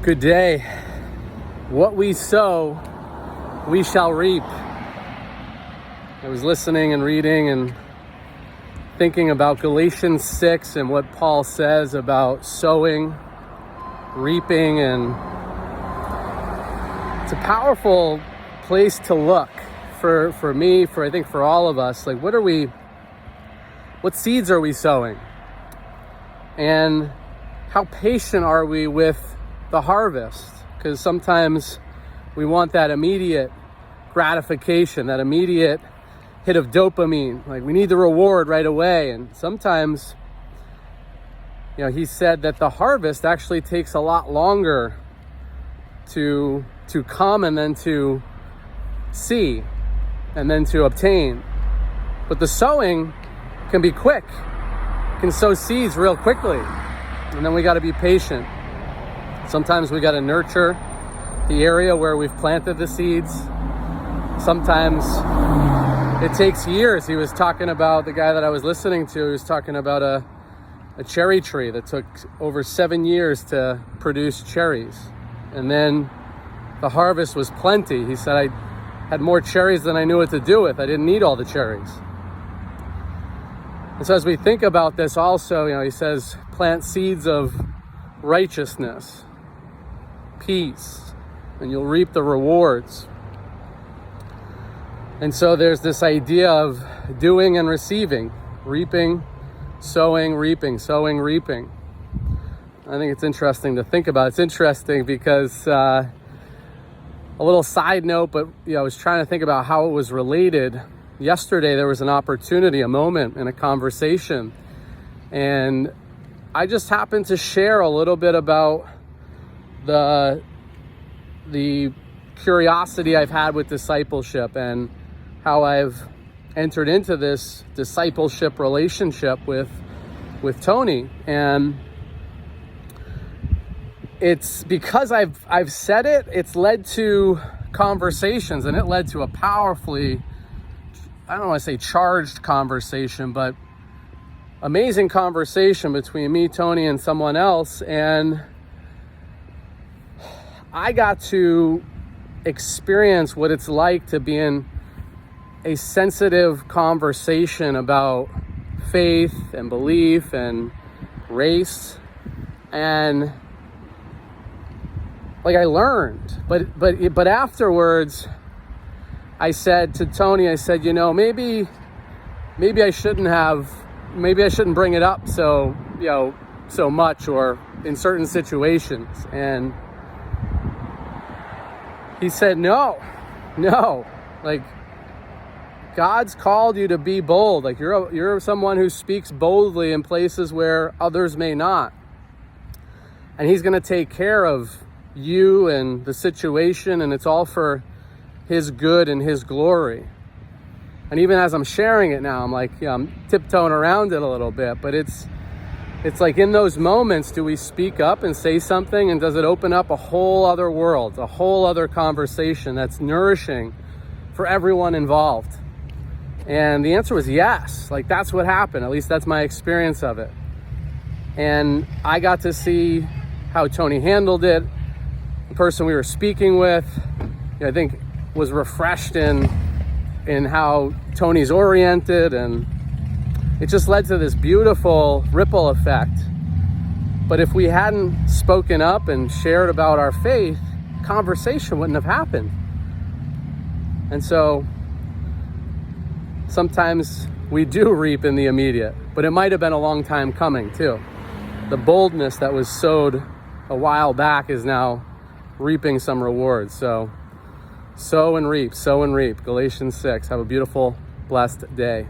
Good day. What we sow, we shall reap. I was listening and reading and thinking about Galatians 6 and what Paul says about sowing, reaping, and it's a powerful place to look for me, I think for all of us. Like, what seeds are we sowing? And how patient are we with the harvest? Because sometimes we want that immediate gratification, that immediate hit of dopamine. Like, we need the reward right away. And sometimes, he said that the harvest actually takes a lot longer to come and then to see and then to obtain. But the sowing can be quick. You can sow seeds real quickly. And then we got to be patient. Sometimes we got to nurture the area where we've planted the seeds. Sometimes it takes years. He was talking about, the guy that I was listening to, he was talking about a cherry tree that took over 7 years to produce cherries. And then the harvest was plenty. He said, I had more cherries than I knew what to do with. I didn't need all the cherries. And so as we think about this also, he says, plant seeds of righteousness, peace, and you'll reap the rewards. And so there's this idea of doing and receiving, reaping, sowing, reaping, sowing, reaping. I think it's interesting to think about. It's interesting because, a little side note, but I was trying to think about how it was related. Yesterday, there was an opportunity, a moment in a conversation, and I just happened to share a little bit about the curiosity I've had with discipleship and how I've entered into this discipleship relationship with Tony. And it's because I've said it, it's led to conversations, and it led to a powerfully, I don't want to say charged conversation, but amazing conversation between me, Tony, and someone else. And I got to experience what it's like to be in a sensitive conversation about faith and belief and race. And I learned, but afterwards, I said to Tony, maybe I shouldn't bring it up so much or in certain situations. And he said, no, God's called you to be bold. You're someone who speaks boldly in places where others may not. And he's going to take care of you and the situation, and it's all for his good and his glory. And even as I'm sharing it now, I'm tiptoeing around it a little bit, but it's like in those moments, do we speak up and say something, and does it open up a whole other world, a whole other conversation that's nourishing for everyone involved? And the answer was yes. That's what happened. At least that's my experience of it. And I got to see how Tony handled it. The person we were speaking with, I think, was refreshed in how Tony's oriented, and it just led to this beautiful ripple effect. But if we hadn't spoken up and shared about our faith, conversation wouldn't have happened. And so sometimes we do reap in the immediate, but it might have been a long time coming too. The boldness that was sowed a while back is now reaping some rewards. So sow and reap, Galatians 6. Have a beautiful, blessed day.